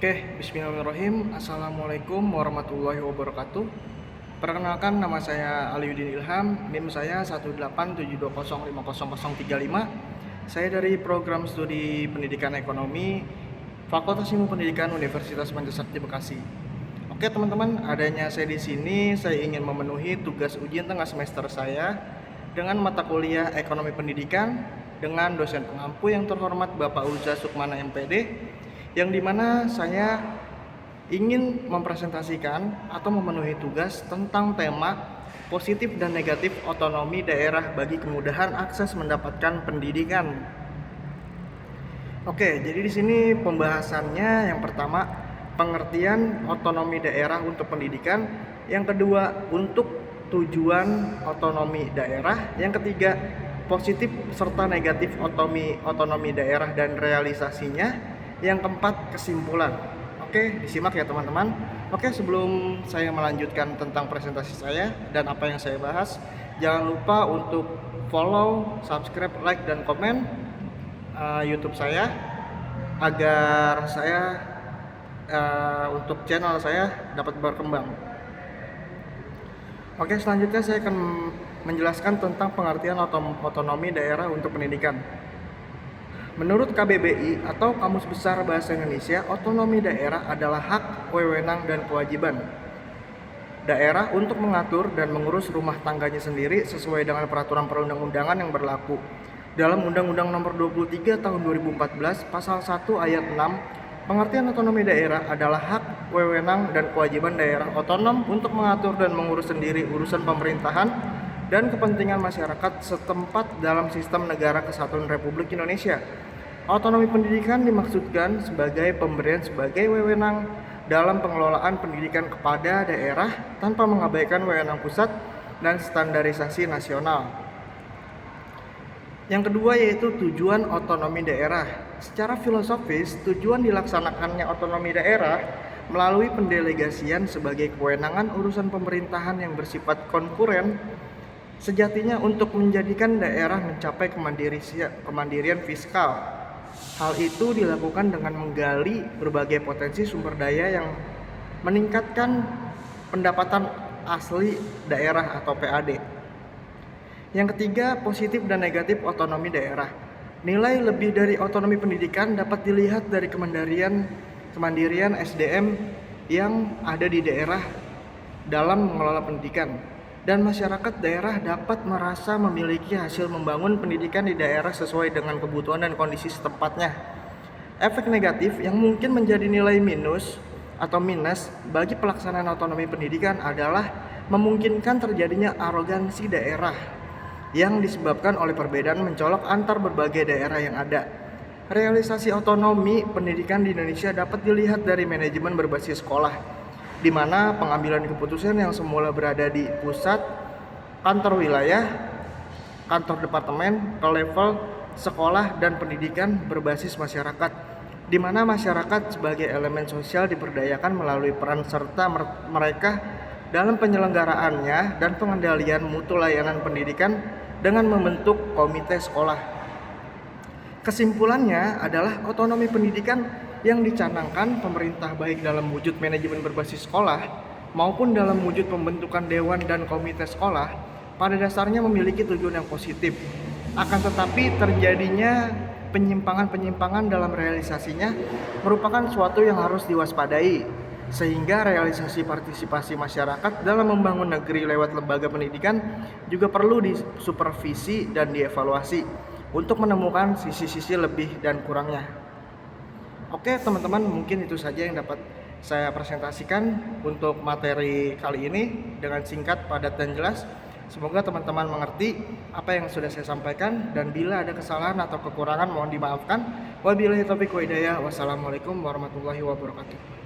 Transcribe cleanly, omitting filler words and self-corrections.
Oke, bismillahirrahmanirrahim. Assalamualaikum warahmatullahi wabarakatuh. Perkenalkan, nama saya Aliuddin Ilham, NIM saya 18720500035. Saya dari program studi pendidikan ekonomi Fakultas Ilmu Pendidikan Universitas Pancasakti Bekasi. Oke teman-teman, adanya saya di sini, saya ingin memenuhi tugas ujian tengah semester saya dengan mata kuliah Ekonomi Pendidikan dengan dosen pengampu yang terhormat Bapak Uza Sukmana MPD, yang dimana saya ingin mempresentasikan atau memenuhi tugas tentang tema positif dan negatif otonomi daerah bagi kemudahan akses mendapatkan pendidikan. Oke, jadi di sini pembahasannya yang pertama pengertian otonomi daerah untuk pendidikan, yang kedua untuk tujuan otonomi daerah, yang ketiga positif serta negatif otonomi daerah dan realisasinya, yang keempat kesimpulan. Oke, disimak ya teman-teman. Oke, sebelum saya melanjutkan tentang presentasi saya dan apa yang saya bahas, jangan lupa untuk follow, subscribe, like, dan komen YouTube saya agar saya untuk channel saya dapat berkembang. Oke, selanjutnya saya akan menjelaskan tentang pengertian otonomi daerah untuk pendidikan. Menurut KBBI atau Kamus Besar Bahasa Indonesia, otonomi daerah adalah hak, wewenang, dan kewajiban daerah untuk mengatur dan mengurus rumah tangganya sendiri sesuai dengan peraturan perundang-undangan yang berlaku. Dalam Undang-Undang Nomor 23 Tahun 2014, Pasal 1 Ayat 6, pengertian otonomi daerah adalah hak, wewenang, dan kewajiban daerah otonom untuk mengatur dan mengurus sendiri urusan pemerintahan dan kepentingan masyarakat setempat dalam sistem negara kesatuan Republik Indonesia. Otonomi pendidikan dimaksudkan sebagai pemberian sebagai wewenang dalam pengelolaan pendidikan kepada daerah tanpa mengabaikan wewenang pusat dan standarisasi nasional. Yang kedua yaitu tujuan otonomi daerah. Secara filosofis, tujuan dilaksanakannya otonomi daerah melalui pendelegasian sebagai kewenangan urusan pemerintahan yang bersifat konkuren sejatinya untuk menjadikan daerah mencapai kemandirian fiskal. Hal itu dilakukan dengan menggali berbagai potensi sumber daya yang meningkatkan pendapatan asli daerah atau PAD. Yang ketiga, positif dan negatif otonomi daerah. Nilai lebih dari otonomi pendidikan dapat dilihat dari kemandirian SDM yang ada di daerah dalam mengelola pendidikan, dan masyarakat daerah dapat merasa memiliki hasil membangun pendidikan di daerah sesuai dengan kebutuhan dan kondisi setempatnya. Efek negatif yang mungkin menjadi nilai minus atau minus bagi pelaksanaan otonomi pendidikan adalah memungkinkan terjadinya arogansi daerah yang disebabkan oleh perbedaan mencolok antar berbagai daerah yang ada. Realisasi otonomi pendidikan di Indonesia dapat dilihat dari manajemen berbasis sekolah, di mana pengambilan keputusan yang semula berada di pusat, kantor wilayah, kantor departemen, ke level sekolah dan pendidikan berbasis masyarakat, di mana masyarakat sebagai elemen sosial diperdayakan melalui peran serta mereka dalam penyelenggaraannya dan pengendalian mutu layanan pendidikan dengan membentuk komite sekolah. Kesimpulannya adalah otonomi pendidikan yang dicanangkan pemerintah baik dalam wujud manajemen berbasis sekolah maupun dalam wujud pembentukan dewan dan komite sekolah pada dasarnya memiliki tujuan yang positif. Akan tetapi terjadinya penyimpangan-penyimpangan dalam realisasinya merupakan suatu yang harus diwaspadai, sehingga realisasi partisipasi masyarakat dalam membangun negeri lewat lembaga pendidikan juga perlu disupervisi dan dievaluasi untuk menemukan sisi-sisi lebih dan kurangnya. Oke teman-teman, mungkin itu saja yang dapat saya presentasikan untuk materi kali ini dengan singkat, padat, dan jelas. Semoga teman-teman mengerti apa yang sudah saya sampaikan, dan bila ada kesalahan atau kekurangan mohon dimaafkan. Wabillahi taufiq wa hidayah. Wassalamualaikum warahmatullahi wabarakatuh.